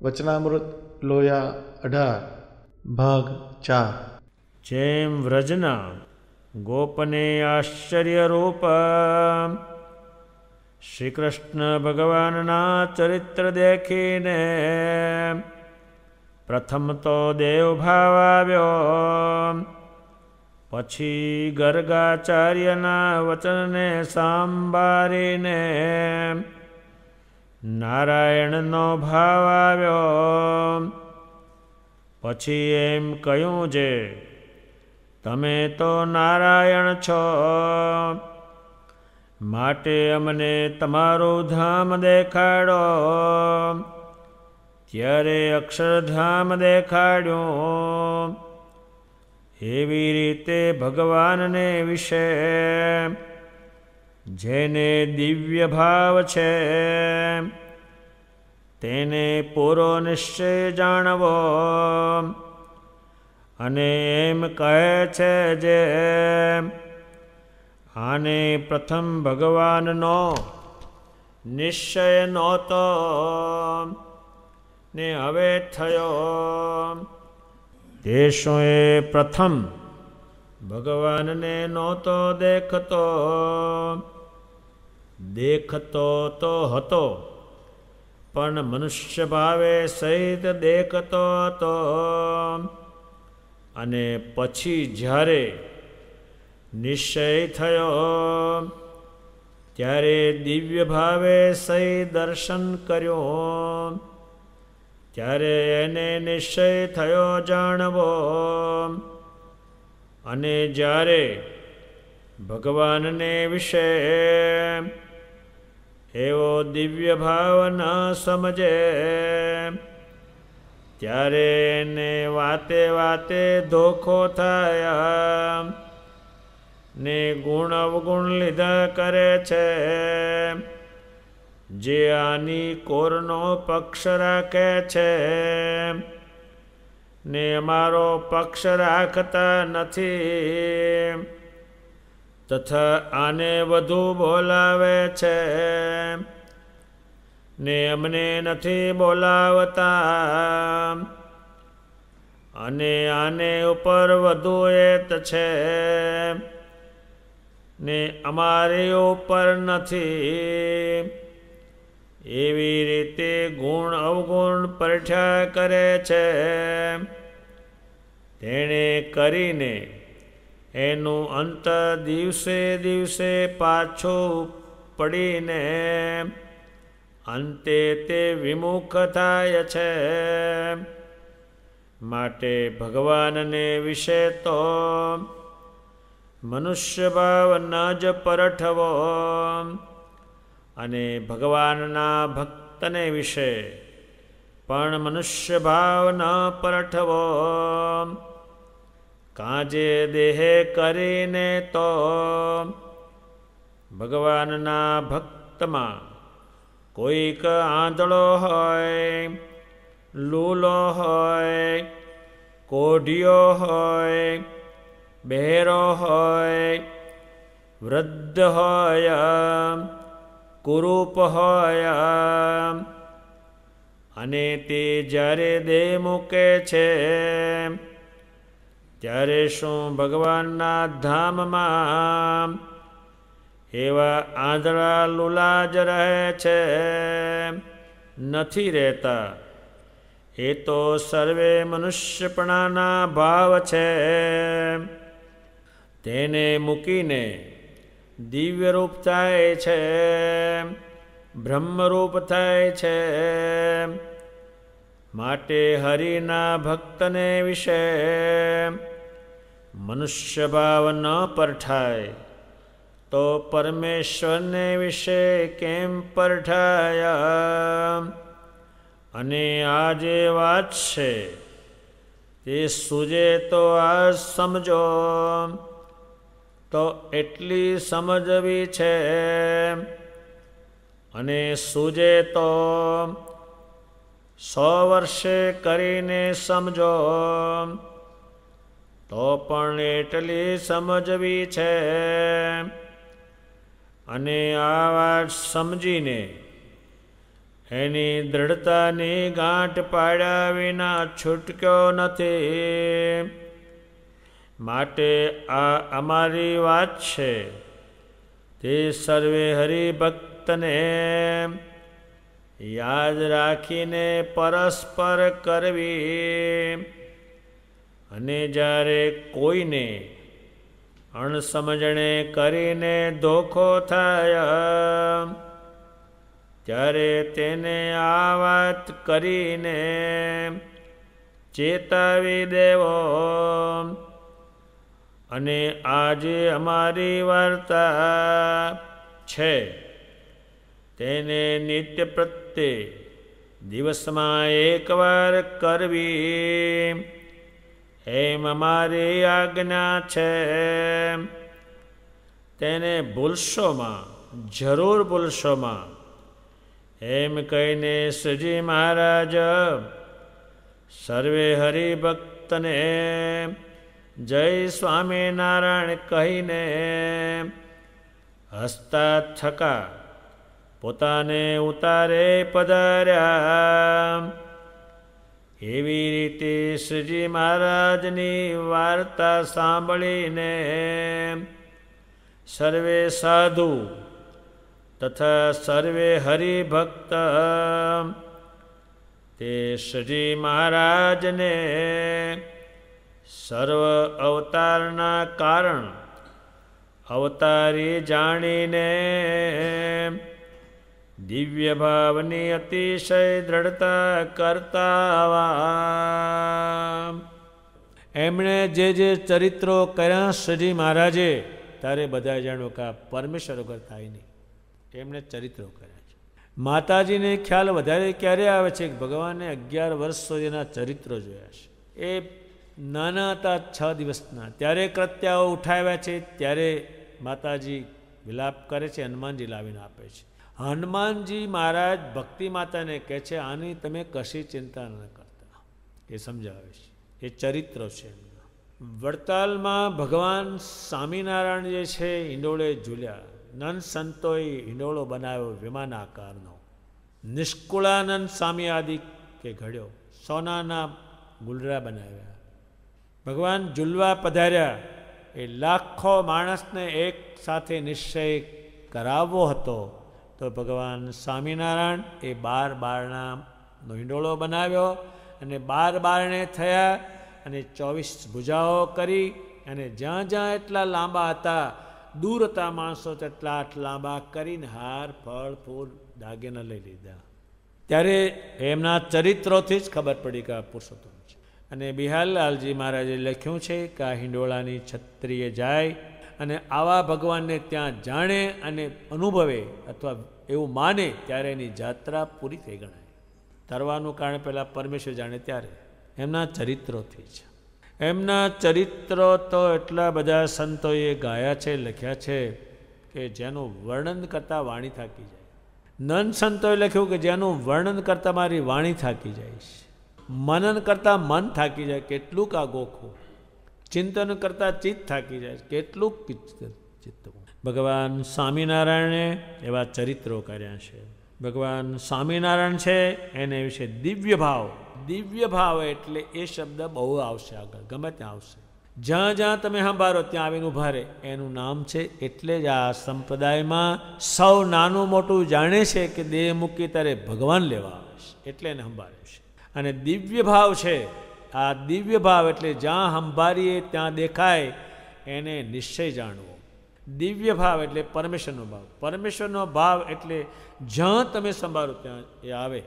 વચનામૃત લોયા 18 ભાગ 4. જેમ વ્રજના ગોપને આશ્ચર્યરૂપ શ્રી કૃષ્ણ ભગવાનના ચરિત્ર દેખીને પ્રથમ તો દેવભાવ આવ્યો, પછી ગર્ગાચાર્યના વચનને સાંભાળીને નારાયણનો ભાવ આવ્યો. પછી એમ કહ્યું છે, તમે તો નારાયણ છો, માટે અમને તમારું ધામ દેખાડો. ત્યારે અક્ષરધામ દેખાડ્યું. એવી રીતે ભગવાનને વિશે જેને દિવ્ય ભાવ છે તેને પૂરો નિશ્ચય જાણવો. અને એમ કહે છે જે આને પ્રથમ ભગવાનનો નિશ્ચય નહોતો ને હવે થયો. તે શું એ પ્રથમ ભગવાનને નહોતો દેખતો? દેખતો તો હતો, પણ મનુષ્ય ભાવે સહિત દેખતો હતો. અને પછી જ્યારે નિશ્ચય થયો ત્યારે દિવ્ય ભાવે સહિત દર્શન કર્યું. ત્યારે એને નિશ્ચય થયો જાણવો. અને જ્યારે ભગવાનને વિશે એવો દિવ્ય ભાવ ન સમજે ત્યારે એને વાતે વાતે ધોખો થાય ને ગુણ અવગુણ લીધા કરે છે. જે આની કોરનો પક્ષ રાખે છે ને અમારો પક્ષ રાખતા નથી, તથા આને વધુ બોલાવે છે ને અમને નથી બોલાવતા, અને આને ઉપર વધુ એત છે ને અમારી ઉપર નથી. એવી રીતે ગુણ અવગુણ પરઠ્યા કરે છે. તેણે કરીને એનું અંત દિવસે દિવસે પાછું પડીને અંતે તે વિમુખ થાય છે. માટે ભગવાનને વિશે તો મનુષ્ય ભાવ ન જ પરઠવો, અને ભગવાનના ભક્તને વિશે પણ મનુષ્ય ભાવ ન પરઠવો. કાજે દેહે કરીને તો ભગવાનના ભક્તમાં કોઈક આંધળો હોય, લૂલો હોય, કોઢિયો હોય, બહેરો હોય, વૃદ્ધ હોય, કુરૂપ હોય, અને તે જ્યારે દેહ મૂકે છે ત્યારે શું ભગવાનના ધામમાં એવા આંધળા લુલા જ રહે છે? નથી રહેતા. એ તો સર્વે મનુષ્યપણાના ભાવ છે. તેને મૂકીને દિવ્યરૂપ થાય છે, બ્રહ્મરૂપ થાય છે. માટે હરિના ભક્તને વિશે મનુષ્ય ભાવ ન પરઠાય તો પરમેશ્વરને વિશે કેમ પરઠાય? અને આ જે વાત છે તે સૂજે તો આ સમજો, તો એટલી સમજવી છે. અને સૂજે તો 100 વર્ષે કરીને સમજો તો પણ એટલી સમજવી છે. અને આ વાત સમજીને એની દૃઢતાની ગાંઠ પાડ્યા વિના છૂટક્યો નથી. માટે આ અમારી વાત છે તે સર્વે હરિભક્તને યાદ રાખીને પરસ્પર કરવી. અને જ્યારે કોઈને અણસમજણે કરીને ધોખો થાય ત્યારે તેને આ વાત કરીને ચેતાવી દેવો. અને આજે અમારી વાર્તા છે તેને નિત્ય પ્રત્યે દિવસમાં એકવાર કરવી એમ અમારી આજ્ઞા છે. તેને ભૂલશોમાં, જરૂર ભૂલશોમાં એમ કહીને શ્રીજી મહારાજ સર્વે હરિભક્તને જય સ્વામિનારાયણ કહીને હસતા થકા પોતાને ઉતારે પધાર્યા. એવી રીતે શ્રીજી મહારાજની વાર્તા સાંભળીને સર્વે સાધુ તથા સર્વે હરિભક્ત તે શ્રીજી મહારાજને સર્વ અવતારના કારણ અવતારી જાણીને દિવ્ય ભાવની અતિશય દ્રઢતા કરતા. એમણે જે ચરિત્રો કર્યા શ્રીજી મહારાજે તારે બધા જાણો કે આ પરમેશ્વર વગર થાય નહીં. એમણે ચરિત્રો કર્યા છે. માતાજીને ખ્યાલ વધારે ક્યારે આવે છે કે ભગવાને 11 વર્ષ સુધીના ચરિત્રો જોયા છે. એ નાના હતા 6 દિવસના ત્યારે કૃત્યાઓ ઉઠાવ્યા છે. ત્યારે માતાજી વિલાપ કરે છે, હનુમાનજી લાવીને આપે છે. હનુમાનજી મહારાજ ભક્તિ માતાને કહે છે આની તમે કશી ચિંતા ન કરતા. એ સમજાવે છે. એ ચરિત્રો છે. વડતાલમાં ભગવાન સ્વામિનારાયણ જે છે હિંડોળે ઝૂલ્યા. નંદ સંતોએ હિંડોળો બનાવ્યો વિમાન આકારનો. નિષ્કુળાનંદ સ્વામી આદિ કે ઘડ્યો. સોનાના ગુલરા બનાવ્યા. ભગવાન ઝૂલવા પધાર્યા. એ લાખો માણસને એક સાથે નિશ્ચય કરાવવો હતો તો ભગવાન સ્વામિનારાયણ એ 12 બારણાનો હિંડોળો બનાવ્યો અને 12 બારણે થયા અને 24 ભુજાઓ કરી અને જ્યાં જ્યાં એટલા લાંબા હતા, દૂર હતા માણસો તેટલા લાંબા કરીને હાર ફળ ફૂલ દાગીના લઈ લીધા. ત્યારે એમના ચરિત્રોથી જ ખબર પડી કે આ પુરુષોત્તમ છે. અને બિહારલાલજી મહારાજે લખ્યું છે કે આ હિંડોળાની છત્રીએ જાય અને આવા ભગવાનને ત્યાં જાણે અને અનુભવે અથવા એવું માને ત્યારે એની જાત્રા પૂરી થઈ ગણાય. તરવાનું કારણ પહેલાં પરમેશ્વર જાણે ત્યારે એમના ચરિત્રોથી છે. એમના ચરિત્રો તો એટલા બધા સંતોએ ગાયા છે, લખ્યા છે કે જેનું વર્ણન કરતાં વાણી થાકી જાય. નંદ સંતોએ લખ્યું કે જેનું વર્ણન કરતાં મારી વાણી થાકી જાય છે, મનન કરતાં મન થાકી જાય, કેટલુંક આ ગોખું, ચિંતન કરતાં ચિત્ત થાકી જાય, કેટલુંક ચિત્ત. ભગવાન સ્વામિનારાયણે એવા ચરિત્રો કર્યા છે. ભગવાન સ્વામિનારાયણ છે એને વિશે દિવ્ય ભાવ એટલે એ શબ્દ બહુ આવશે આગળ, ગમે ત્યાં આવશે. જ્યાં જ્યાં તમે સાંભળો ત્યાં આવીને ઉભા રહે એનું નામ છે. એટલે જ આ સંપ્રદાયમાં સૌ નાનું મોટું જાણે છે કે દેહ મૂકી તારે ભગવાન લેવા આવે છે, એટલે એને સંભાળે છે. અને દિવ્ય ભાવ છે. આ દિવ્ય ભાવ એટલે જ્યાં સંભાળીએ ત્યાં દેખાય એને નિશ્ચય જાણવો. દિવ્ય ભાવ એટલે પરમેશ્વરનો ભાવ. પરમેશ્વરનો ભાવ એટલે જ્યાં તમે સંભાળો ત્યાં એ આવે.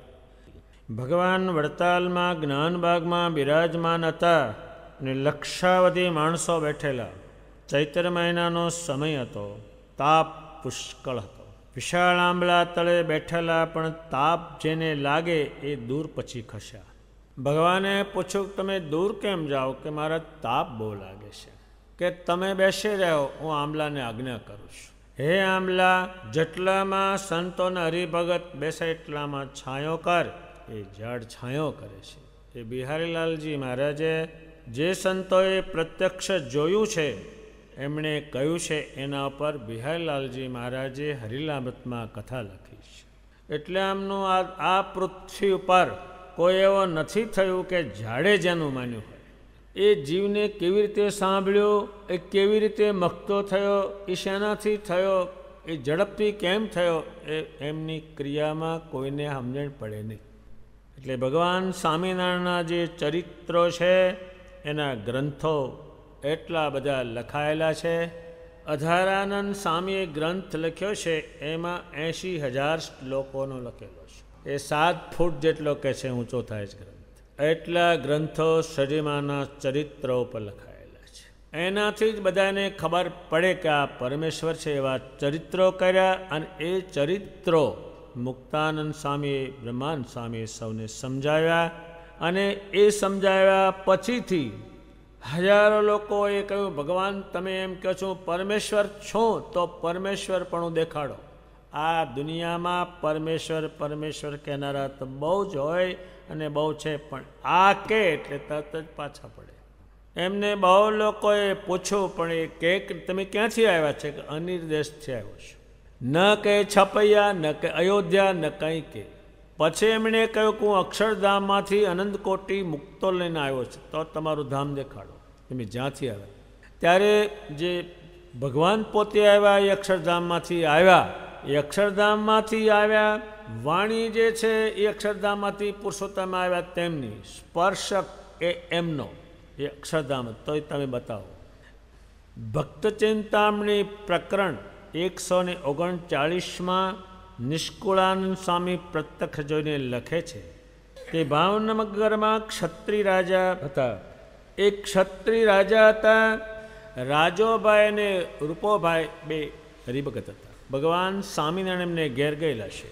ભગવાન વડતાલમાં જ્ઞાનબાગમાં બિરાજમાન હતા અને લક્ષાવધિ માણસો બેઠેલા. ચૈત્ર મહિનાનો સમય હતો. તાપ પુષ્કળ હતો. વિશાળ આંબળા તળે બેઠેલા, પણ તાપ જેને લાગે એ દૂર પછી ખસ્યા. ભગવાને પૂછ્યું તમે દૂર કેમ જાઓ? કે મારા તાપ બહુ લાગે છે. કે તમે બેસી રહ્યો, હું આંબલાને આજ્ઞા કરું છું. હે આંબલા, જેટલામાં સંતોને હરિભગત બેસે એટલામાં છાંયો કર. એ ઝાડ છાંયો કરે છે. એ બિહારીલાલજી મહારાજે જે સંતોએ પ્રત્યક્ષ જોયું છે એમણે કહ્યું છે એના ઉપર બિહારીલાલજી મહારાજે હરિલામૃતમાં કથા લખી છે. એટલે આમનું આ પૃથ્વી ઉપર કોઈ એવો નથી થયું કે ઝાડે જેનું માન્યું હોય. એ જીવને કેવી રીતે સાંભળ્યો, એ કેવી રીતે મખતો થયો, એ શેનાથી થયો, એ ઝડપથી કેમ થયો, એ એમની ક્રિયામાં કોઈને સમજણ પડે નહીં. એટલે ભગવાન સ્વામિનારાયણના જે ચરિત્રો છે એના ગ્રંથો એટલા બધા લખાયેલા છે. અધારાનંદ સ્વામીએ ગ્રંથ લખ્યો છે, એમાં 80,000 શ્લોકોનો લખેલો છે. એ 7 ફૂટ જેટલો કે છે ઊંચો થાય છે ગ્રંથ. એટલા ગ્રંથો સજીમાના ચરિત્રો ઉપર લખાયેલા છે. એનાથી જ બધાને ખબર પડે કે આ પરમેશ્વર છે. એવા ચરિત્રો કર્યા અને એ ચરિત્રો મુક્તાનંદ સ્વામીએ, બ્રહ્માનંદ સ્વામીએ સૌને સમજાવ્યા. અને એ સમજાવ્યા પછીથી હજારો લોકોએ કહ્યું, ભગવાન તમે એમ કહો છો પરમેશ્વર છો તો પરમેશ્વર પણ દેખાડો. આ દુનિયામાં પરમેશ્વર પરમેશ્વર કહેનારા તો બહુ જ હોય અને બહુ છે, પણ આ કે એટલે તરત જ પાછા પડે. એમને બહુ લોકોએ પૂછ્યું, પણ એ કે તમે ક્યાંથી આવ્યા છે? કે અનિર્દેશથી આવ્યો છું. ન કે છપૈયા, ન કે અયોધ્યા, ન કંઈ કે. પછી એમણે કહ્યું કે હું અક્ષરધામમાંથી અનંતકોટી મુક્તો લઈને આવ્યો છું, તો તમારું ધામ દેખાડો, તમે જ્યાંથી આવ્યા. ત્યારે જે ભગવાન પોતે આવ્યા એ અક્ષરધામમાંથી આવ્યા. એ અક્ષરધામમાંથી આવ્યા. વાણી જે છે એ અક્ષરધામમાંથી પુરુષોત્તમ આવ્યા, તેમની સ્પર્શક એ એમનો એ અક્ષરધામ. તોય તમે બતાવો. ભક્ત ચિંતામણી પ્રકરણ 139માં નિષ્કુળાનંદ સ્વામી પ્રત્યક્ષ જોઈને લખે છે કે ભાવનગરમાં ક્ષત્રિય રાજા હતા. એક ક્ષત્રિય રાજા હતા. રાજોભાઈ અને રૂપોભાઈ બે હરિભગત હતા. ભગવાન સ્વામિનારાયણ એમને ઘેર ગયેલા છે.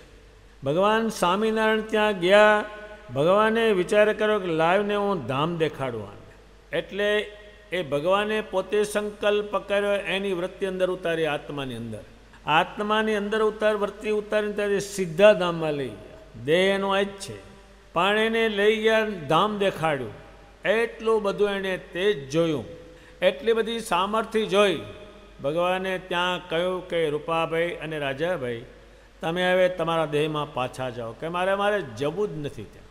ભગવાન સ્વામિનારાયણ ત્યાં ગયા. ભગવાને વિચાર કર્યો કે લાવને હું ધામ દેખાડું. એટલે એ ભગવાને પોતે સંકલ્પ કર્યો, એની વૃત્તિ અંદર ઉતારી આત્માની અંદર. આત્માની અંદર વૃત્તિ ઉતારીને ત્યારે સીધા ધામમાં લઈ ગયા. દેહ એનો જ છે, પણ એને લઈ ગયા, ધામ દેખાડ્યું. એટલું બધું એણે તેજ જોયું, એટલી બધી સામર્થ્ય જોઈ. ભગવાને ત્યાં કહ્યું કે રૂપાભાઈ અને રાજાભાઈ તમે હવે તમારા દેહમાં પાછા જાઓ, કે મારે જવું જ નથી ત્યાં.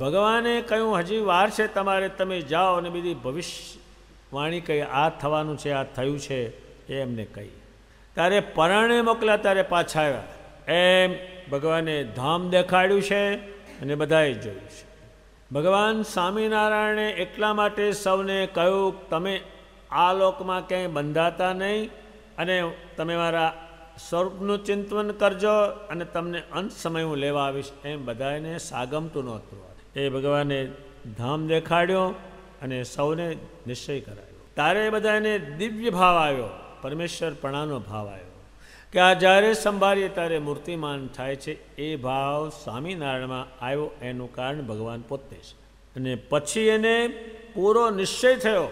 ભગવાને કહ્યું હજી વાર છે તમારે, તમે જાઓ. અને બીજી ભવિષ્યવાણી કહી, આ થવાનું છે, આ થયું છે, એ એમને કહી. ત્યારે પરાણે મોકલ્યા, ત્યારે પાછા આવ્યા. એમ ભગવાને ધામ દેખાડ્યું છે અને બધાએ જોયું છે. ભગવાન સ્વામિનારાયણે એટલા માટે સૌને કહ્યું, તમે આ લોકમાં ક્યાંય બંધાતા નહીં અને તમે મારા સ્વરૂપનું ચિંતન કરજો અને તમને અંત સમય હું લેવા આવીશ. એમ બધાને સાગમતું નહોતું. એ ભગવાને ધામ દેખાડ્યો અને સૌને નિશ્ચય કરાયો. ત્યારે બધાને દિવ્ય ભાવ આવ્યો, પરમેશ્વરપણાનો ભાવ આવ્યો કે આ જ્યારે સંભાળીએ ત્યારે મૂર્તિમાન થાય છે. એ ભાવ સ્વામિનારાયણમાં આવ્યો. એનું કારણ ભગવાન પોતે છે. અને પછી એને પૂરો નિશ્ચય થયો.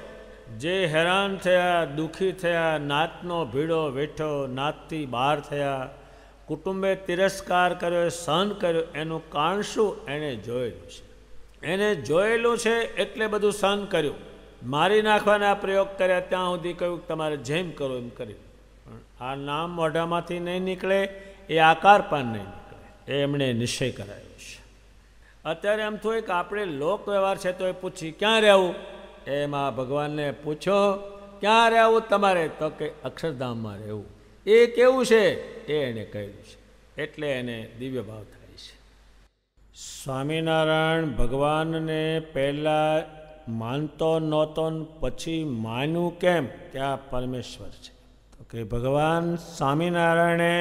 જે હેરાન થયા, દુઃખી થયા, નાતનો ભીડો વેઠો, નાતથી બહાર થયા, કુટુંબે તિરસ્કાર કર્યો, સહન કર્યો, એનું કારણ શું? એણે જોયેલું છે. એને જોયેલું છે એટલે બધું સહન કર્યું. મારી નાખવાના પ્રયોગ કર્યા, ત્યાં સુધી કહ્યું તમારે જેમ કરો એમ કર્યું. પણ આ નામ મોઢામાંથી નહીં નીકળે, એ આકાર પણ નહીં નીકળે. એ એમણે નિશ્ચય કરાયો છે. અત્યારે એમ થયું કે આપણે લોક વ્યવહાર છે તો એ પૂછી ક્યાં રહેવું? એમાં ભગવાનને પૂછો ક્યાં રહેવું તમારે? તો કે અક્ષરધામમાં રહેવું. એ કેવું છે એ એણે કહ્યું છે. એટલે એને દિવ્ય ભાવ થાય છે. સ્વામિનારાયણ ભગવાનને પહેલાં માનતો નહોતો, પછી માન્યું કેમ? ત્યાં પરમેશ્વર છે. તો કે ભગવાન સ્વામિનારાયણે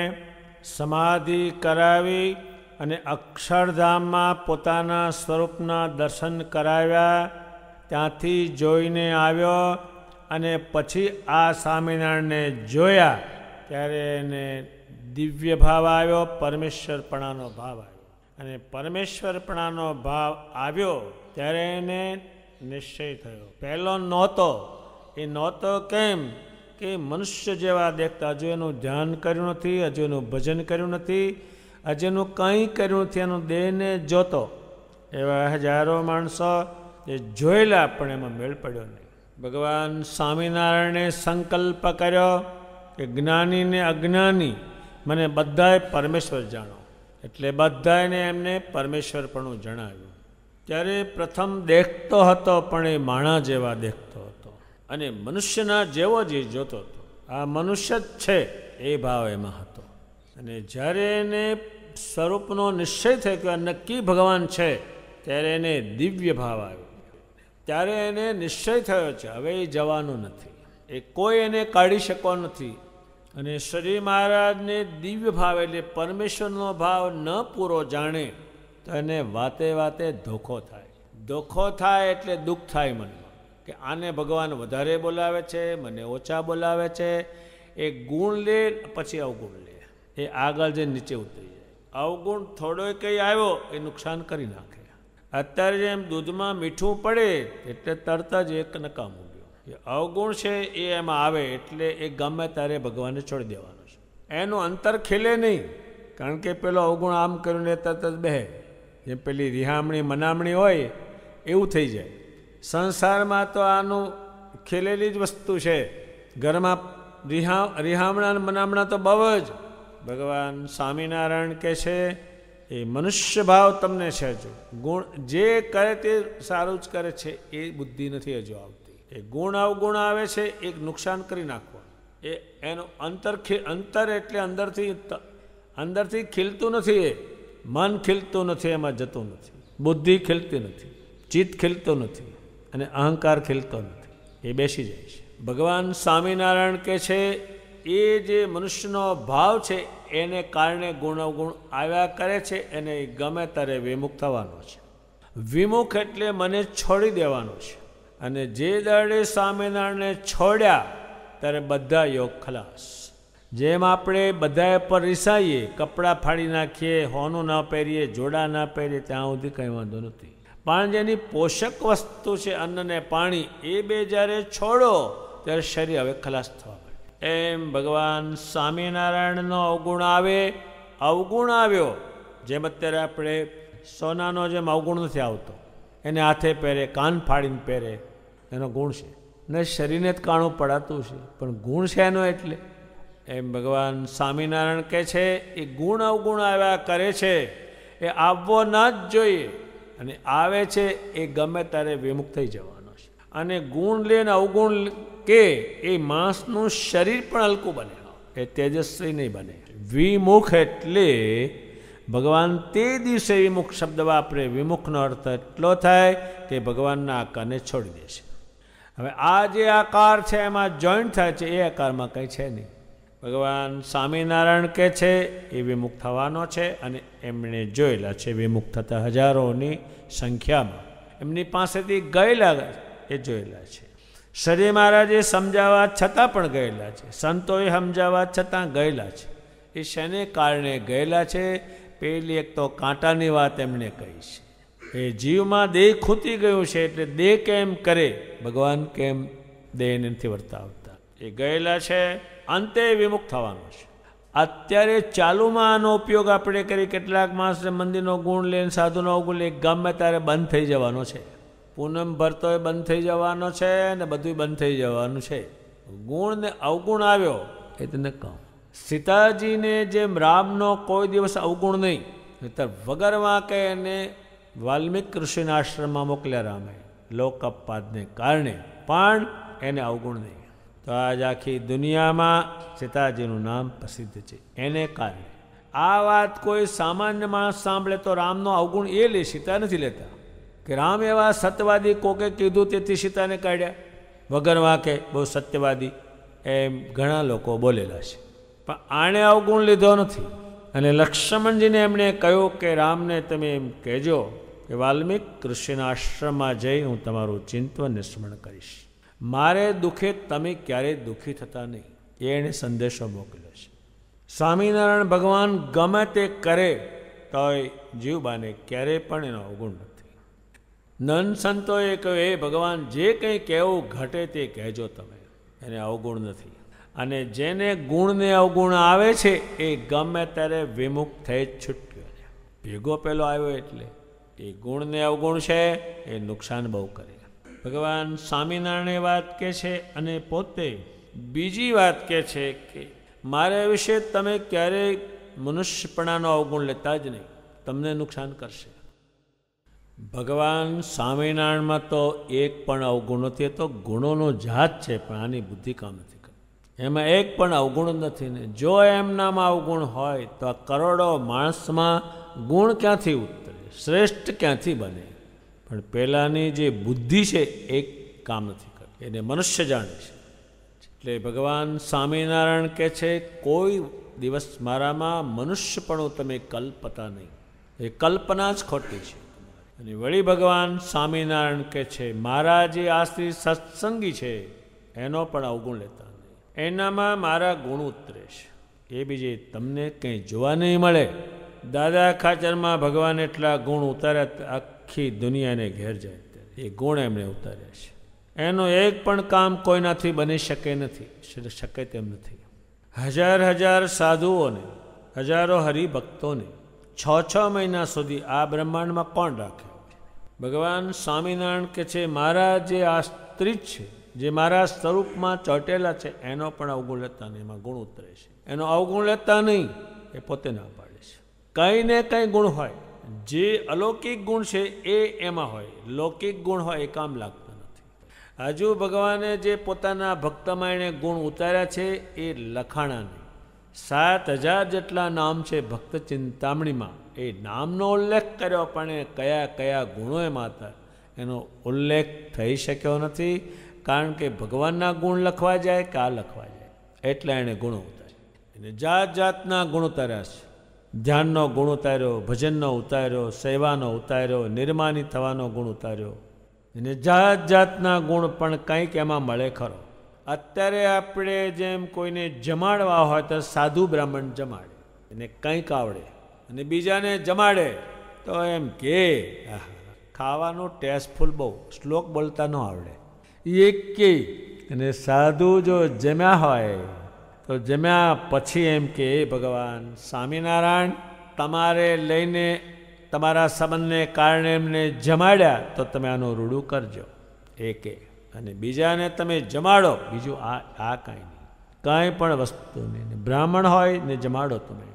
સમાધિ કરાવી અને અક્ષરધામમાં પોતાના સ્વરૂપના દર્શન કરાવ્યા. ત્યાંથી જોઈને આવ્યો અને પછી આ સ્વામિનારાયણને જોયા ત્યારે એને દિવ્ય ભાવ આવ્યો, પરમેશ્વરપણાનો ભાવ આવ્યો. અને પરમેશ્વરપણાનો ભાવ આવ્યો ત્યારે એને નિશ્ચય થયો. પહેલો નહોતો. એ નહોતો કેમ? કે મનુષ્ય જેવા દેખતા. હજુ એનું ધ્યાન કર્યું નથી, હજુ એનું ભજન કર્યું નથી, હજુ એનું કંઈ કર્યું નથી. એનું દેહને જોતો. એવા હજારો માણસો એ જોયેલા, પણ એમાં મેળ પડ્યો નહીં. ભગવાન સ્વામિનારાયણે સંકલ્પ કર્યો કે જ્ઞાની ને અજ્ઞાની મને બધાય પરમેશ્વર જાણો. એટલે બધાને એમને પરમેશ્વરપણું જણાવ્યું. ત્યારે પ્રથમ દેખતો હતો પણ એ માણા જેવા દેખતો હતો અને મનુષ્યના જેવો જ એ જોતો હતો. આ મનુષ્ય જ છે એ ભાવ એમાં હતો. અને જ્યારે એને સ્વરૂપનો નિશ્ચય થયો કે આ નક્કી ભગવાન છે, ત્યારે એને દિવ્ય ભાવ આવ્યો. ત્યારે એને નિશ્ચય થયો છે હવે એ જવાનું નથી, એ કોઈ એને કાઢી શકવો નથી. અને શ્રી મહારાજને દિવ્ય ભાવ એટલે પરમેશ્વરનો ભાવ ન પૂરો જાણે તો એને વાતે વાતે ધોખો થાય. ધોખો થાય એટલે દુઃખ થાય મનમાં કે આને ભગવાન વધારે બોલાવે છે, મને ઓછા બોલાવે છે. એ ગુણ લે પછી અવગુણ લે, એ આગળ જે નીચે ઉતરી જાય. અવગુણ થોડોય કંઈ આવ્યો એ નુકસાન કરી નાખે. અત્યારે જેમ દૂધમાં મીઠું પડે એટલે તરત જ એક નકામું ગયો. એ અવગુણ છે એ એમાં આવે એટલે એ ગમે ત્યારે ભગવાનને છોડી દેવાનો છે. એનું અંતર ખીલે નહીં, કારણ કે પેલો અવગુણ આમ કરીને તરત જ બેહે. જેમ પેલી રિહામણી મનામણી હોય એવું થઈ જાય. સંસારમાં તો આનું ખીલેલી જ વસ્તુ છે. ઘરમાં રિહામણા મનામણા તો બહુ જ. ભગવાન સ્વામિનારાયણ કહે છે એ મનુષ્ય ભાવ તમને છે. જો ગુણ જે કરે તે સારું જ કરે છે એ બુદ્ધિ નથી હજુ આવતી. એ ગુણ અવગુણ આવે છે એક નુકસાન કરી નાખવા. એ એનું અંતર એટલે અંદરથી ખીલતું નથી. એ મન ખીલતું નથી, એમાં જતું નથી. બુદ્ધિ ખીલતી નથી, ચિત્ત ખીલતું નથી અને અહંકાર ખીલતો નથી, એ બેસી જાય છે. ભગવાન સ્વામિનારાયણ કહે છે એ જે મનુષ્યનો ભાવ છે એને કારણે ગુણ અવગુણ આવ્યા કરે છે, એને ગમે ત્યારે વિમુખ થવાનો છે. વિમુખ એટલે મને છોડી દેવાનો છે. અને જે દળે સ્વામિનારાયણને છોડ્યા ત્યારે બધા યોગ ખલાસ. જેમ આપણે બધા પર રિસાઈએ, કપડાં ફાડી નાખીએ, હોનું ન પહેરીએ, જોડા ન પહેરીએ, ત્યાં સુધી કંઈ વાંધો નથી. પણ જેની પોષક વસ્તુ છે અન્ન ને પાણી, એ બે જ્યારે છોડો ત્યારે શરીર હવે ખલાસ થવા માંડે. એમ ભગવાન સ્વામિનારાયણનો અવગુણ આવે, અવગુણ આવ્યો. જેમ અત્યારે આપણે સોનાનો જેમ અવગુણ નથી આવતો, એને હાથે પહેરે, કાન ફાડીને પહેરે, એનો ગુણ છે. ને શરીરને જ કાણું પડાતું છે, પણ ગુણ છે એનો. એટલે એમ ભગવાન સ્વામિનારાયણ કહે છે એ ગુણ અવગુણ આવ્યા કરે છે, એ આવવો ના જ જોઈએ. અને આવે છે એ ગમે ત્યારે વિમુખ થઈ જવાનો છે. અને ગુણ લે ને અવગુણ કે એ માણસનું શરીર પણ હલકું બને, એ તેજસ્વી નહીં બને. વિમુખ એટલે ભગવાન તે દિવસે વિમુખ શબ્દ વાપરે. વિમુખનો અર્થ એટલો થાય કે ભગવાનના આકારને છોડી દેશે. હવે આ જે આકાર છે એમાં જોઈન્ટ થાય છે, એ આકારમાં કંઈ છે નહીં. ભગવાન સ્વામિનારાયણ કહે છે એ વિમુખ થવાનો છે અને એમણે જોયેલા છે વિમુખ થતા હજારોની સંખ્યામાં. એમની પાસેથી ગયેલા એ જોયેલા છે. શ્રી મહારાજે સમજાવવા છતાં પણ ગયેલા છે, સંતોએ સમજાવવા છતાં ગયેલા છે. એ શેને કારણે ગયેલા છે? પેલી એક તો કાંટાની વાત એમણે કહી છે. એ જીવમાં દેહ ખૂતી ગયું છે એટલે દેહ કેમ કરે, ભગવાન કેમ દેહ નથી વર્તાવતા, એ ગયેલા છે. અંતે વિમુખ થવાનો છે. અત્યારે ચાલુમાં આનો ઉપયોગ આપણે કરી, કેટલાક માણસ મંદિરનો ગુણ લે, સાધુનો અવગુણ લે, ગમે ત્યારે બંધ થઈ જવાનો છે. પૂનમ ભરતો એ બંધ થઈ જવાનો છે ને બધું બંધ થઈ જવાનું છે. ગુણ ને અવગુણ આવ્યો એ તને કહું. સીતાજીને જેમ રામનો કોઈ દિવસ અવગુણ નહીં, વગર વાંકે એને વાલ્મીક ઋષિના આશ્રમમાં મોકલ્યા રામે લોકઅપવાદને કારણે, પણ એને અવગુણ નહીં. તો આજ આખી દુનિયામાં સીતાજીનું નામ પ્રસિદ્ધ છે એને કારણે. આ વાત કોઈ સામાન્ય માણસ સાંભળે તો રામનો અવગુણ એ લે, સીતા નથી લેતા. કે રામ એવા સત્યવાદી કોકે કીધું તેથી સીતાને કાઢ્યા, વગર વાંકે બહુ સત્યવાદી, એમ ઘણા લોકો બોલેલા છે. પણ આણે અવગુણ લીધો નથી. અને લક્ષ્મણજીને એમણે કહ્યું કે રામને તમે એમ કહેજો કે વાલ્મીક ઋષિના આશ્રમમાં જઈ હું તમારું ચિંતન ને સ્મરણ કરીશ. મારે દુઃખે તમે ક્યારેય દુઃખી થતા નહીં, એણે સંદેશો મોકલ્યો છે. સ્વામિનારાયણ ભગવાન ગમે તે કરે તોય જીવબાને ક્યારેય પણ એનો અવગુણ નથી. નન સંતોએ કહ્યું એ ભગવાન જે કંઈ કહેવું ઘટે તે કહેજો, તમે એને અવગુણ નથી. અને જેને ગુણને અવગુણ આવે છે એ ગમે ત્યારે વિમુખ થઈ જ છૂટ્યો. ભેગો પેલો આવ્યો એટલે એ ગુણને અવગુણ છે એ નુકસાન બહુ કરે. ભગવાન સ્વામિનારાયણ વાત કહે છે અને પોતે બીજી વાત કહે છે કે મારા વિશે તમે ક્યારેય મનુષ્યપણાનો અવગુણ લેતા જ નહીં, તમને નુકસાન કરશે. ભગવાન સ્વામિનારાયણમાં તો એક પણ અવગુણ નથી. એ તો ગુણોનો જાત છે, પણ આની બુદ્ધિ કામ નથી કરતી. એમાં એક પણ અવગુણ નથી ને. જો એમનામાં અવગુણ હોય તો આ કરોડો માણસમાં ગુણ ક્યાંથી ઉતરે, શ્રેષ્ઠ ક્યાંથી બને? પણ પહેલાંની જે બુદ્ધિ છે એ કામ નથી કરતી, એને મનુષ્ય જાણે છે. એટલે ભગવાન સ્વામિનારાયણ કહે છે, કોઈ દિવસ મારામાં મનુષ્યપણું તમે કલ્પતા નહીં, એ કલ્પના જ ખોટી છે. અને વળી ભગવાન સ્વામિનારાયણ કહે છે, મારા જે આશ્રિત સત્સંગી છે એનો પણ અવગુણ લેતા નહીં, એનામાં મારા ગુણ ઉતરે છે. એ બીજે તમને કંઈ જોવા નહીં મળે. દાદા ખાચરમાં ભગવાન એટલા ગુણ ઉતાર્યા, આખી દુનિયાને ઘેર જાય, એ ગુણ એમણે ઉતાર્યા છે. એનું એક પણ કામ કોઈનાથી બની શકે તેમ નથી. હજાર હજાર સાધુઓને, હજારો હરિભક્તોને 6 મહિના સુધી આ બ્રહ્માંડમાં કોણ રાખે? ભગવાન સ્વામિનારાયણ કહે છે, મારા જે આશ્રિત છે, જે મારા સ્વરૂપમાં ચોંટેલા છે, એનો પણ અવગુણ લેતા નહીં, એમાં ગુણ ઉતરે છે. એનો અવગુણ લેતા નહીં, એ પોતે ના પાડે છે. કંઈ ને કંઈ ગુણ હોય, જે અલૌકિક ગુણ છે એ એમાં હોય, લૌકિક ગુણ હોય એ કામ લાગતા નથી. હજુ ભગવાને જે પોતાના ભક્તમાં એણે ગુણ ઉતાર્યા છે એ લખાણા નહીં. 7000 જેટલા નામ છે ભક્ત ચિંતામણીમાં, એ નામનો ઉલ્લેખ કર્યો, પણ એ કયા કયા ગુણો એમાં હતા એનો ઉલ્લેખ થઈ શક્યો નથી. કારણ કે ભગવાનના ગુણ લખવા જાય કે આ લખવા જાય, એટલે એણે ગુણો ઉતાર્યા. એને જાત જાતના ગુણ ઉતાર્યા છે. ધ્યાનનો ગુણ ઉતાર્યો, ભજનનો ઉતાર્યો, સેવાનો ઉતાર્યો, નિર્માની થવાનો ગુણ ઉતાર્યો. એને જાત જાતના ગુણ, પણ કંઈક એમાં મળે ખરો. અત્યારે આપણે જેમ કોઈને જમાડવા હોય તો સાધુ બ્રાહ્મણ જમાડે, એને કંઈક આવડે, અને બીજાને જમાડે તો એમ કે ખાવાનું ટેસ્ટફુલ, બહુ શ્લોક બોલતા ન આવડે એ કે. અને સાધુ જો જમ્યા હોય તો જમ્યા પછી એમ કે, ભગવાન સ્વામિનારાયણ તમારે લઈને તમારા સંબંધને કારણે એમને જમાડ્યા, તો તમે આનું રૂડું કરજો એ કે. અને બીજાને તમે જમાડો, બીજું આ કાંઈ નહીં, કાંઈ પણ વસ્તુ નહીં. બ્રાહ્મણ હોય ને જમાડો, તમે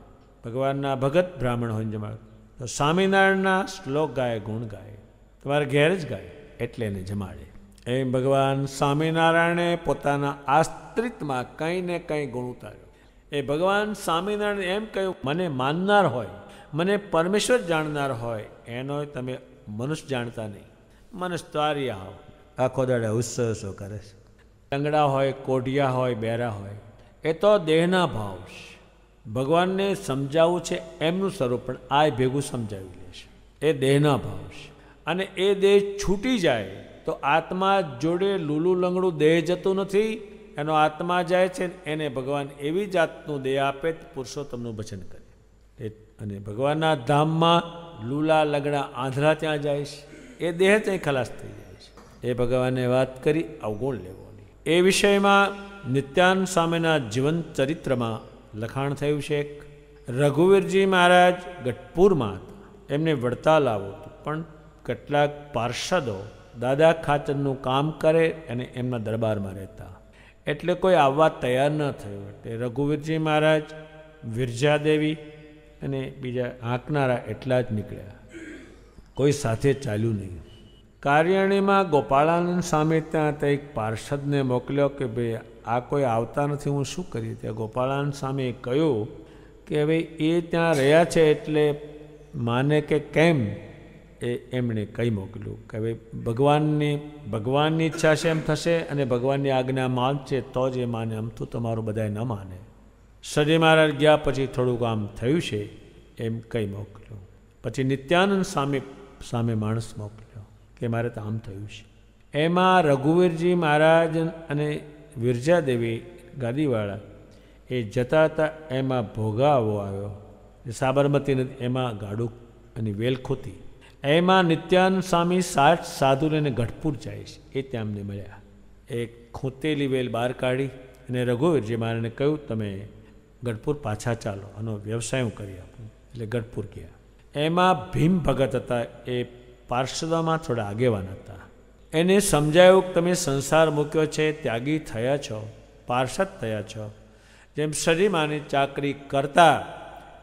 ભગવાનના ભગત બ્રાહ્મણ હોય ને જમાડો, તો સ્વામિનારાયણના શ્લોક ગાય, ગુણ ગાય, તમારે ઘેર જ ગાય, એટલે એને જમાડે. એમ ભગવાન સ્વામિનારાયણે પોતાના આશ્રિતમાં કંઈ ને કંઈ ગુણ ઉતાર્યો. એ ભગવાન સ્વામિનારાયણ એમ કહ્યું, મને માનનાર હોય, મને પરમેશ્વર જાણનાર હોય, એનો તમે મનુષ્ય જાણતા નહીં. મનુષ્ય તો આર્યા હોય, આખો દાડે હુસ્સો કરે છે. લંગડા હોય, કોઢિયા હોય, બેરા હોય, એ તો દેહના ભાવ છે. ભગવાનને સમજાવવું છે એમનું સ્વરૂપ, પણ આ ભેગું સમજાવી લે છે. એ દેહના ભાવ છે. અને એ દેહ છૂટી જાય તો આત્મા જોડે લૂલું લંગડું દેહ જતું નથી, એનો આત્મા જાય છે. એને ભગવાન એવી જાતનું દેહ આપે, પુરુષોત્તમનું ભજન કરે. અને ભગવાનના ધામમાં લૂલા લંગડા આંધળા ત્યાં જાય છે, એ દેહ ત્યાં ખલાસ થઈ જાય છે. એ ભગવાને વાત કરી અવગુણ લેવોની. એ વિષયમાં નિત્યાનંદ સ્વામીના જીવન ચરિત્રમાં લખાણ થયું છે. રઘુવીરજી મહારાજ ગઢપુરમાં હતા, એમને વડતાલ આવવું હતું, પણ કેટલાક પાર્ષદો દાદા ખાચરનું કામ કરે અને એમના દરબારમાં રહેતા, એટલે કોઈ આવવા તૈયાર ન થયું. એટલે રઘુવીરજી મહારાજ, વિરજાદેવી અને બીજા આંકનારા એટલા જ નીકળ્યા, કોઈ સાથે ચાલ્યું નહીં. કાર્યાણીમાં ગોપાળાનંદ સ્વામી ત્યાં એક પાર્ષદને મોકલ્યો કે ભાઈ આ કોઈ આવતા નથી, હું શું કરી? ત્યાં ગોપાળાનંદ સ્વામીએ કહ્યું કે હવે એ ત્યાં રહ્યા છે એટલે માને કે કેમ, એમણે કહી મોકલ્યું કે હવે ભગવાનની ઈચ્છા છે એમ થશે, અને ભગવાનની આજ્ઞા માનશે તો જ એ માને, આમ તો તમારું બધાએ ન માને. સજી મહારાજ ગયા પછી થોડુંક આમ થયું છે એમ કહી મોકલ્યું. પછી નિત્યાનંદ સામે માણસ મોકલ્યો કે મારે તો આમ થયું છે. એમાં રઘુવીરજી મહારાજ અને વિરજાદેવી ગાદીવાળા એ જતા હતા, એમાં ભોગાવો આવ્યો, સાબરમતી નદી, એમાં ગાડું અને વેલખોતી. એમાં નિત્યાનંદ સ્વામી 60 સાધુ લઈને ગઢપુર જાય છે. એ ત્યાં અમને મળ્યા. એ ખૂંટેલી વેલ બહાર કાઢી અને રઘુવીરજી મહારાજને કહ્યું, તમે ગઢપુર પાછા ચાલો, આનો વ્યવસાય હું કરી આપું. એટલે ગઢપુર ગયા. એમાં ભીમ ભગત હતા, એ પાર્ષદોમાં થોડા આગેવાન હતા. એને સમજાયું કે તમે સંસાર મૂક્યો છે, ત્યાગી થયા છો, પાર્ષદ થયા છો, જેમ શરીમાની ચાકરી કરતા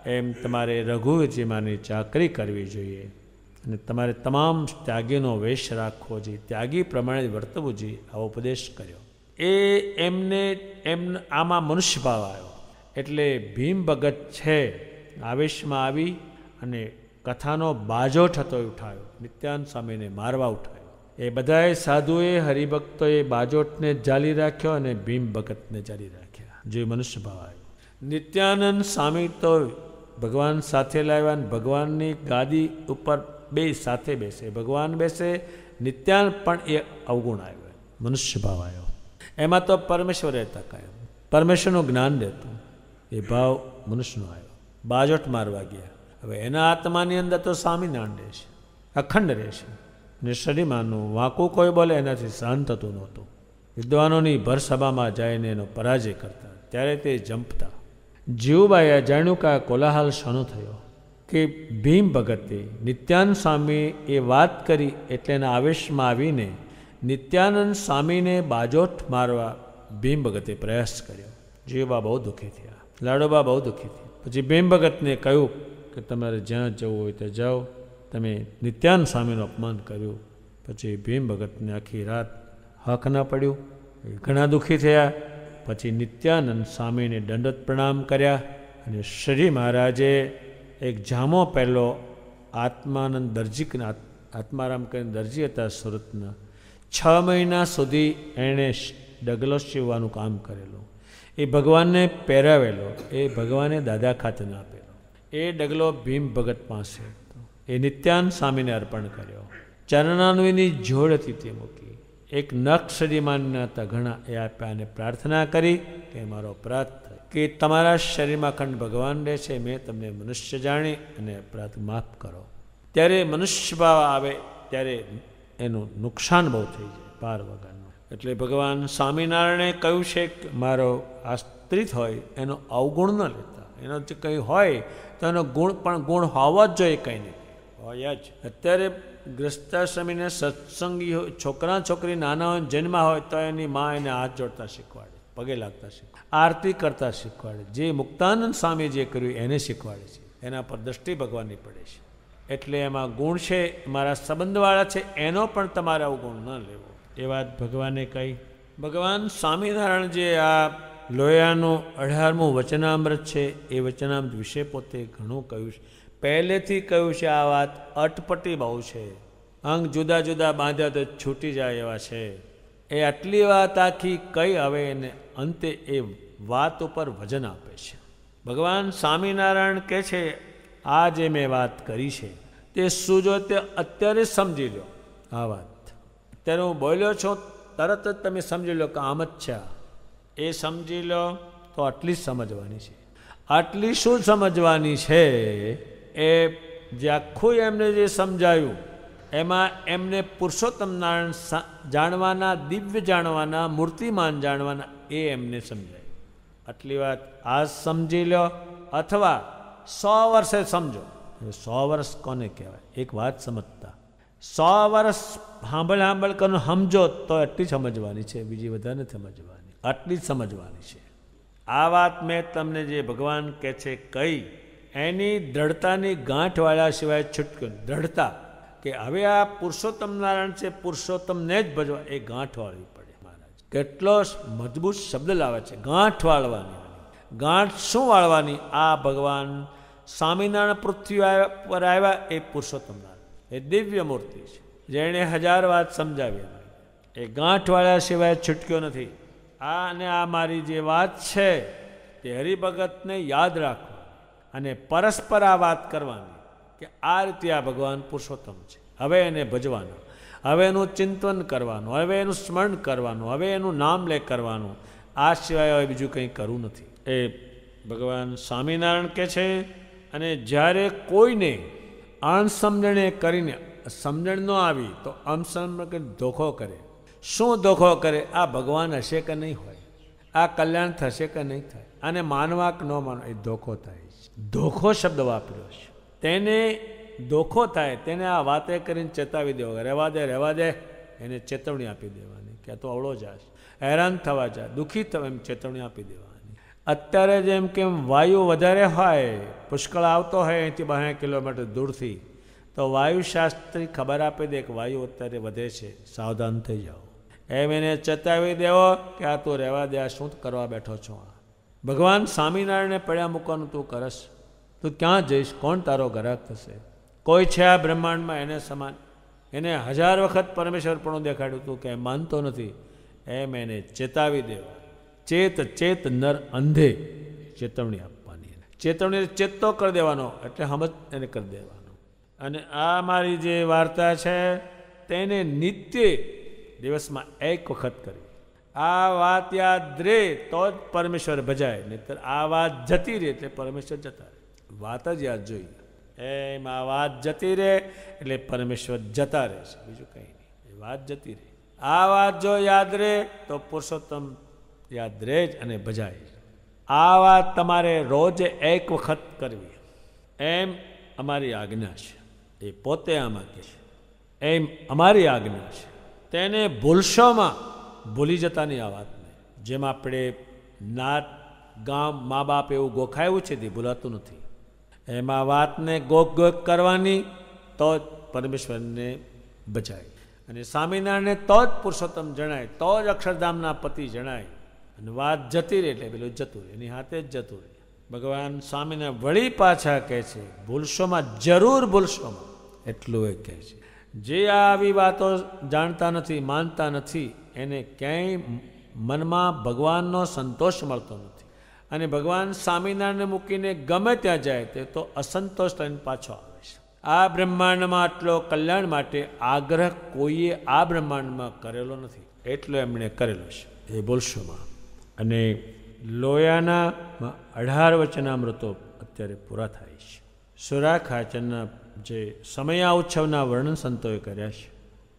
એમ તમારે રઘુવીરજીમાંની ચાકરી કરવી જોઈએ અને તમારે તમામ ત્યાગીનો વેશ રાખવો જોઈએ, ત્યાગી પ્રમાણે વર્તવું જોઈએ, આવો ઉપદેશ કર્યો. એમને આમાં મનુષ્ય ભાવ આવ્યો એટલે ભીમ ભગત છે આવેશમાં આવી અને કથાનો બાજો થતો ઉઠાવ્યો, નિત્યાનંદ સ્વામીને મારવા ઉઠાવ્યો. એ બધાએ સાધુએ હરિભક્તોએ બાજોટને જાલી રાખ્યો અને ભીમ ભગતને જાલી રાખ્યા. જે મનુષ્ય ભાવ આવ્યો. નિત્યાનંદ સ્વામી તો ભગવાન સાથે લાવ્યા અને ભગવાનની ગાદી ઉપર બે સાથે બેસે, ભગવાન બેસે, નિત્યાનંદ પણ એ અવગુણ આવ્યો, મનુષ્ય ભાવ આવ્યો. એમાં તો પરમેશ્વર રહેતા કાયમ, પરમેશ્વરનું જ્ઞાન રહેતું, એ ભાવ મનુષ્યનો આવ્યો. બાજોટ મારવા ગયા. હવે એના આત્માની અંદર તો સ્વામિનારાયણ રહેશે, અખંડ રહેશે ને શરીરમાંનું વાંકું કોઈ બોલે એનાથી સહન થતું નહોતું. વિદ્વાનોની ભરસભામાં જઈને એનો પરાજય કરતા, ત્યારે તે જંપતા. જીવુબાઈએ જાણ્યું કે આ કોલાહલ શાનો થયો, કે ભીમ ભગતે નિત્યાનંદ સ્વામી એ વાત કરી એટલે એના આવેશમાં આવીને નિત્યાનંદ સ્વામીને બાજોટ મારવા ભીમ ભગતે પ્રયાસ કર્યો. જીવુબા બહુ દુઃખી થયા, લાડોબા બહુ દુઃખી થયા. પછી ભીમ ભગતને કહ્યું કે તમારે જ્યાં જવું હોય ત્યાં જાઓ, તમે નિત્યાનંદ સ્વામીનું અપમાન કર્યું. પછી ભીમ ભગતને આખી રાત હક ન પડ્યું, ઘણા દુઃખી થયા. પછી નિત્યાનંદ સ્વામીને દંડવત પ્રણામ કર્યા અને શ્રી મહારાજે એક જામો પહેલો આત્માનંદ દરજી, આત્મારામ કરીને દરજી હતા સુરતના, 6 મહિના સુધી એણે ડગલો સીવવાનું કામ કરેલું. એ ભગવાનને પહેરાવેલો, એ ભગવાને દાદા ખાતેને આપેલો. એ ડગલો ભીમ ભગત પાસે હતો, એ નિત્યાનંદ સ્વામીને અર્પણ કર્યો. ચરણાન્વીની જોડ હતી તે મૂકી, એક નખ શરીરમાંના તઘણા એ આપ્યા અને પ્રાર્થના કરી કે મારો અપરાધ થાય, કે તમારા શરીરમાં અખંડ ભગવાન રહે છે, મેં તમને મનુષ્ય જાણી અને અપરાધ માફ કરો. ત્યારે મનુષ્ય ભાવ આવે ત્યારે એનું નુકસાન બહુ થઈ જાય પાર વગરનું. એટલે ભગવાન સ્વામિનારાયણે કહ્યું છે કે મારો આશ્રિત હોય એનો અવગુણ ન લેતા, એનો જે કંઈ હોય તો એનો ગુણ પણ ગુણ હોવો જ જોઈએ, કંઈ નહીં હોય જ. અત્યારે ગ્રસ્તાશ્રમીને સત્સંગી છોકરા છોકરી નાના હોય, જન્મ હોય તો એની મા એને હાથ જોડતા શીખવાડે, પગે લાગતા શીખવાડે, આરતી કરતા શીખવાડે. જે મુક્તાનંદ સ્વામી જે કર્યું એને શીખવાડે છે, એના પર દ્રષ્ટિ ભગવાનની પડે છે. એટલે એમાં ગુણ છે, મારા સંબંધવાળા છે, એનો પણ તમારે અવગુણ ન લેવો, એ વાત ભગવાને કહી. ભગવાન સ્વામિનારાયણ જે આ લોયાનું 18મું વચનામૃત છે, એ વચનામૃત વિશે પોતે ઘણું કહ્યું છે, પહેલેથી કહ્યું છે. આ વાત અટપટી બહુ છે, અંગ જુદા જુદા બાંધ્યા તો છૂટી જાય એવા છે. એ આટલી વાત આખી કઈ હવે એને અંતે એ વાત ઉપર વજન આપે છે. ભગવાન સ્વામિનારાયણ કહે છે આ જે મેં વાત કરી છે તે સૂજો તે અત્યારે સમજી લો. આ વાત અત્યારે હું બોલ્યો છું, તરત જ તમે સમજી લો કે આમ જ છે. એ સમજી લો તો આટલી જ સમજવાની છે. આટલી શું સમજવાની છે? એ જે આખું એમને જે સમજાયું એમાં એમને પુરુષોત્તમ નારાયણ જાણવાના, દિવ્ય જાણવાના, મૂર્તિમાન જાણવાના, એ એમને સમજાય. આટલી વાત આજ સમજી લો અથવા 100 વર્ષે સમજો. 100 વર્ષ કોને કહેવાય? એક વાત સમજતા 100 વર્ષ સાંભળ કરનું સમજો તો એટલી જ સમજવાની છે, બીજી વધારે નથી સમજવાની, આટલી જ સમજવાની છે. આ વાત મેં તમને જે ભગવાન કહે છે કઈ, એની દ્રઢતાની ગાંઠવાળા સિવાય છૂટક્યો. દ્રઢતા કે હવે આ પુરુષોત્તમ નારાયણ છે, પુરુષોત્તમને જ ભજવા, એ ગાંઠ વાળવી પડે. મહારાજ કેટલો મજબૂત શબ્દ લાવે છે, ગાંઠ વાળવાની. ગાંઠ શું વાળવાની? આ ભગવાન સ્વામિનારાયણ પૃથ્વી પર આવ્યા એ પુરુષોત્તમ નારાયણ, એ દિવ્ય મૂર્તિ છે, જેણે 1000 વાત સમજાવી. એ ગાંઠ વાળ્યા સિવાય છૂટક્યો નથી. આ અને આ મારી જે વાત છે તે હરિભગતને યાદ રાખવા અને પરસ્પર આ વાત કરવાની કે આ રીતે આ ભગવાન પુરુષોત્તમ છે. હવે એને ભજવાનું, હવે એનું ચિંતન કરવાનું, હવે એનું સ્મરણ કરવાનું, હવે એનું નામ લે કરવાનું. આ સિવાય હવે બીજું કંઈ કરવું નથી. એ ભગવાન સ્વામિનારાયણ કહે છે. અને જ્યારે કોઈને અણસમજણે કરીને સમજણ ન આવી તો અણસમજણ કરીને ધોખો કરે. શું ધોખો કરે? આ ભગવાન હશે કે નહીં હોય, આ કલ્યાણ થશે કે નહીં થાય, અને માનવા કે ન માનવા, એ ધોખો થાય. ધોખો શબ્દ વાપર્યો છે. તેને ધોખો થાય તેને આ વાતે કરીને ચેતાવી દેવો, રહેવા દે, એને ચેતવણી આપી દેવાની કે તો અવળો જાય, હેરાન થવા જાય, દુઃખી થવા, એમ ચેતવણી આપી દેવાની. અત્યારે જેમ કેમ વાયુ વધારે હોય, પુષ્કળ આવતો હોય અહીંથી 12 કિલોમીટર દૂરથી, તો વાયુશાસ્ત્રી ખબર આપી દે કે વાયુ અત્યારે વધે છે, સાવધાન થઈ જાઓ. એમ એને ચેતાવી દેવો કે આ તું રહેવા દે, આ શું કરવા બેઠો છો? ભગવાન સ્વામિનારાયણને પડ્યા મૂકવાનું તું કરસ, તું ક્યાં જઈશ? કોણ તારો ગ્રાહક થશે? કોઈ છે આ બ્રહ્માંડમાં એને સમાન? એને 1000 વખત પરમેશ્વરપણું દેખાડ્યું, તું ક્યાંય માનતો નથી. એમ એને ચેતાવી દેવા. ચેત ચેત નર અંધે, ચેતવણી આપવાની. ચેતવણી ચેતતો કરી દેવાનો, એટલે સમજ એને કરી દેવાનો. અને આ મારી જે વાર્તા છે તેને નિત્ય દિવસમાં 1 વખત કરવી. આ વાત યાદ રહે તો જ પરમેશ્વર ભજાય, નહીતર આ વાત જતી રહે એટલે પરમેશ્વર જતા રહે. વાત જ યાદ જોઈએ. એમ આ વાત જતી રહે એટલે પરમેશ્વર જતા રહે છે, બીજું કંઈ નહીં. એ વાત જતી રહે. આ વાત જો યાદ રહે તો પુરુષોત્તમ યાદ રહે જ અને ભજાય. આ વાત તમારે રોજ 1 વખત કરવી, એમ અમારી આજ્ઞા છે. એ પોતે આમાં કહે છે એમ અમારી આજ્ઞા છે. તેને ભૂલશોમાં ભૂલી જતાની આ વાતને. જેમ આપણે નાત ગામ મા બાપ એવું ગોખાયું છે તે ભૂલાતું નથી. એમાં વાતને ગોક ગોક કરવાની તો જ પરમેશ્વરને બચાય. અને સ્વામિનારાયણને તો જ પુરુષોત્તમ જણાય, તો જ અક્ષરધામના પતિ જણાય. અને વાત જતી રહે એટલે પેલું જતું રહે, એની હાથે જ જતું રહે. ભગવાન સ્વામીને વળી પાછા કહે છે ભૂલશોમાં, જરૂર ભૂલશોમાં, એટલું એ કહે છે. જે આવી વાતો જાણતા નથી, માનતા નથી, એને ક્યાંય મનમાં ભગવાનનો સંતોષ મળતો નથી. અને ભગવાન સ્વામિનારાયણને મૂકીને ગમે ત્યાં જાય તે તો અસંતોષ લઈને પાછો આવે છે. આ બ્રહ્માંડમાં આટલો કલ્યાણ માટે આગ્રહ કોઈએ આ બ્રહ્માંડમાં કરેલો નથી, એટલો એમણે કરેલો છે. એ ભૂલશોમાં. અને લોયાના 18 વચનામૃતો અત્યારે પૂરા થાય છે. સુરા ખાચરના જે સમયા ઉત્સવના વર્ણન સંતોએ કર્યા છે.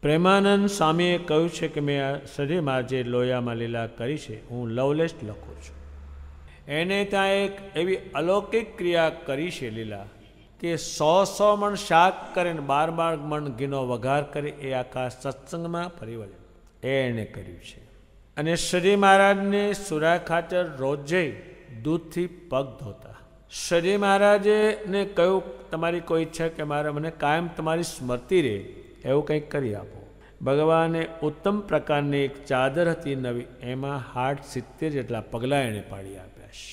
પ્રેમાનંદ સ્વામીએ કહ્યું છે કે મેં આ શરીરમાં જે લોયામાં લીલા કરી છે હું લવલેશ લખું છું. એને ત્યાં એક એવી અલૌકિક ક્રિયા કરી છે લીલા કે 100 મણ શાક કરે ને 12 મણ ઘીનો વઘાર કરે, એ આખા સત્સંગમાં ફરી વળે, એ એણે કર્યું છે. અને શ્રી મહારાજને સુરા ખાચર રોજે દૂધથી પગ ધોતા. શ્રી મહારાજને કહ્યું તમારી કોઈ ઈચ્છા કે મારે મને કાયમ તમારી સ્મૃતિ રહે એવું કંઈક કરી આપો. ભગવાને ઉત્તમ પ્રકારની એક ચાદર હતી નવી, એમાં 70 જેટલા પગલાં એણે પાડી આપ્યા છે.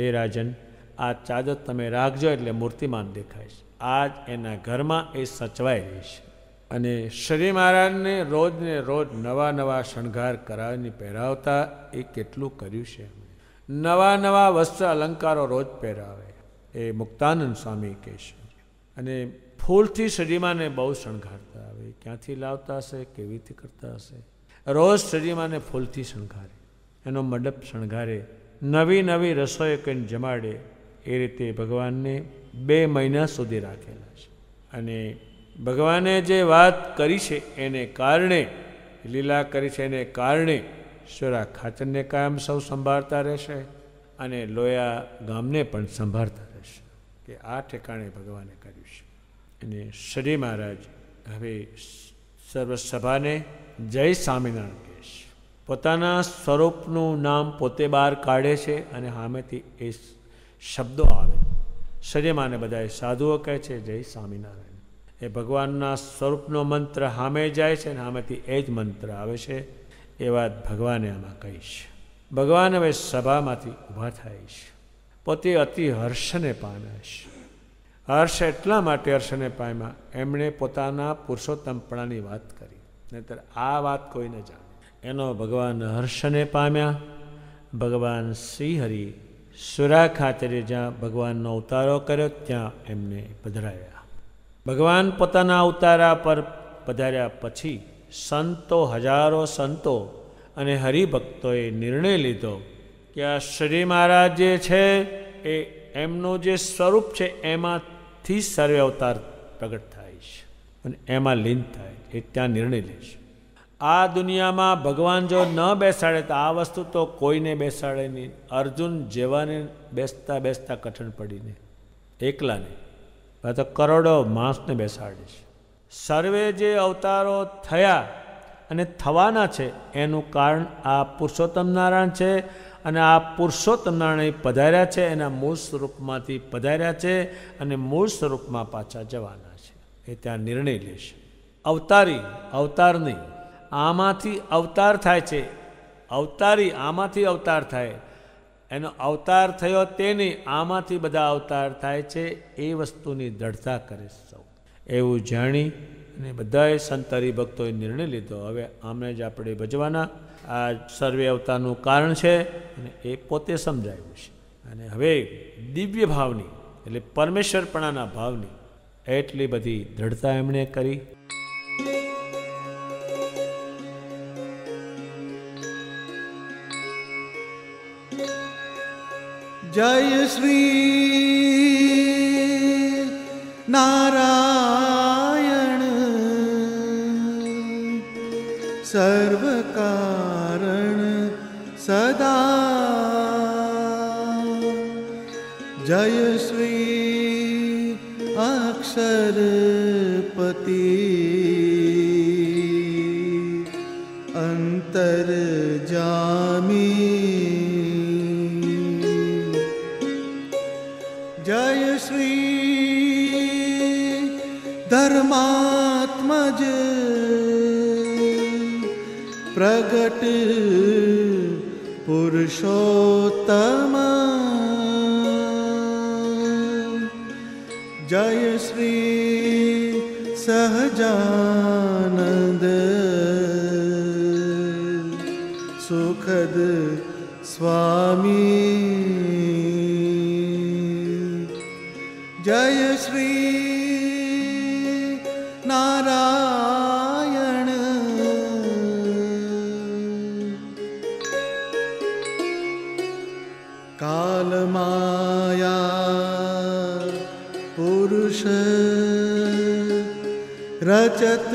એ રાજન, આ ચાદર તમે રાખજો એટલે મૂર્તિમાન દેખાય છે. આજ એના ઘરમાં એ સચવાઈ રહી છે. અને શ્રી મહારાજને રોજને રોજ નવા નવા શણગાર કરાવીને પહેરાવતા. એ કેટલું કર્યું છે. નવા નવા વસ્ત્ર અલંકારો રોજ પહેરાવે, એ મુક્તાનંદ સ્વામી કહે છે. અને ફૂલથી શ્રીમાને બહુ શણગારતા. આવે ક્યાંથી લાવતા હશે, કેવી રીતે કરતા હશે? રોજ શ્રીમાને ફૂલથી શણગારે, એનો મંડપ શણગારે, નવી નવી રસોઈ કરીને જમાડે. એ રીતે ભગવાનને 2 મહિના સુધી રાખેલા છે. અને ભગવાને જે વાત કરી છે એને કારણે, લીલા કરી છે એને કારણે સુરા ખાચરને કાયમ સૌ સંભાળતા રહેશે અને લોયા ગામને પણ સંભાળતા રહેશે. કે આ ઠેકાણે ભગવાને કર્યું છે. અને શ્રી મહારાજ હવે સર્વસભાને જય સ્વામિનારાયણ કહે છે. પોતાના સ્વરૂપનું નામ પોતે બહાર કાઢે છે અને સામેથી એ શબ્દો આવે. શ્રી માને બધા સાધુઓ કહે છે જય સ્વામિનારાયણ. એ ભગવાનના સ્વરૂપનો મંત્ર સામે જાય છે અને સામેથી એ જ મંત્ર આવે છે. એ વાત ભગવાને આમાં કહી છે. ભગવાન હવે સભામાંથી ઊભા થાય છે. પોતે અતિ હર્ષને પામ્યા છે. હર્ષ એટલા માટે હર્ષને પામ્યા, એમણે પોતાના પુરુષોત્તમપણાની વાત કરી, નહીતર આ વાત કોઈ ન જાણે. એનો ભગવાન હર્ષને પામ્યા. ભગવાન શ્રીહરિ સુરા ખાચરે જ્યાં ભગવાનનો ઉતારો કર્યો ત્યાં એમને પધરાવ્યા. ભગવાન પોતાના ઉતારા પર પધાર્યા પછી સંતો, હજારો સંતો અને હરિભક્તોએ નિર્ણય લીધો કે આ શ્રી મહારાજ જે છે એ એમનું જે સ્વરૂપ છે એમાંથી સર્વે અવતાર પ્રગટ થાય છે અને એમાં લીન થાય. એ ત્યાં નિર્ણય લે છે. આ દુનિયામાં ભગવાન જો ન બેસાડે તો આ વસ્તુ તો કોઈને બેસાડે નહીં. અર્જુન જેવાને બેસતા બેસતા કઠણ પડીને એકલાને, તો કરોડો માણસને બેસાડે છે. સર્વે જે અવતારો થયા અને થવાના છે એનું કારણ આ પુરુષોત્તમ નારાયણ છે અને આ પુરુષોત્તમ નારાયણ પધાર્યા છે એના મૂળ સ્વરૂપમાંથી પધાર્યા છે અને મૂળ સ્વરૂપમાં પાછા જવાના છે. એ ત્યાં નિર્ણય લેશે. અવતારી અવતાર નહીં, આમાંથી અવતાર થાય છે. અવતારી આમાંથી અવતાર થાય, એનો અવતાર થયો તે નહીં, આમાંથી બધા અવતાર થાય છે. એ વસ્તુની દ્રઢતા કરે સૌ. એવું જાણી અને બધાએ સંત હરિભક્તોએ નિર્ણય લીધો, હવે આમે જ આપણે ભજવાના. આ સર્વે અવતારનું કારણ છે અને એ પોતે સમજાયું છે. અને હવે દિવ્ય ભાવની એટલે પરમેશ્વરપણાના ભાવની એટલી બધી દ્રઢતા એમણે કરી. જય શ્રી નારાયણ સર્વ કારણ સદા. જય શ્રી અક્ષરપતિ અંતરજામી. જય શ્રી ધર્માત્મજ પ્રગટ પુરુષોત્તમ. જય શ્રી સહજાનંદ સુખદ સ્વામી. જય શ્રી નારાયણ કાલમાયા પુરુષ રચત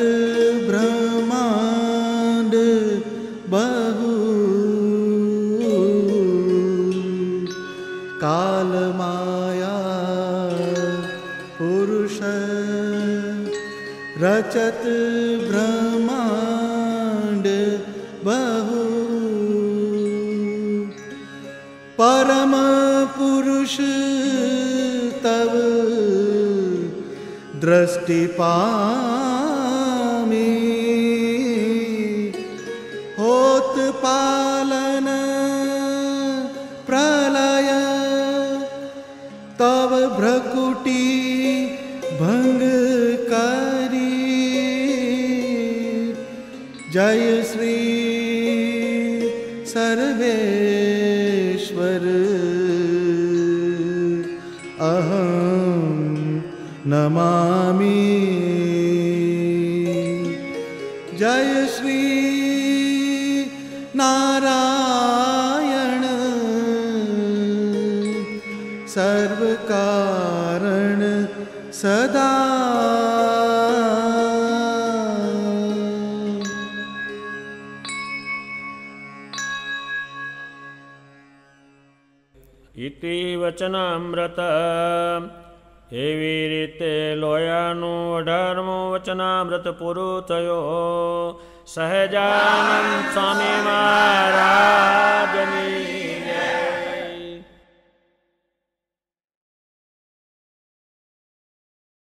બ્રહ્માંડ બહુ. કાલમાયા પુરુષ રચત બ્રહ્માંડ બહુ. પરમ પુરુષ તવ દ્રષ્ટિ પામી. હોત પાલન પ્રલય તવ ભ્રકુટી ભંગ કરી. જય શ્રી સર્વેશ્વર અહં નમામિ. જય શ્રી નારાયણ સર્વ કારણ સદા. ઇતિ વચનામૃત. એવી રીતે લોયાનું 18મું વચનામૃત પૂરું થયો. સહજાનંદ સ્વામી મહારાજ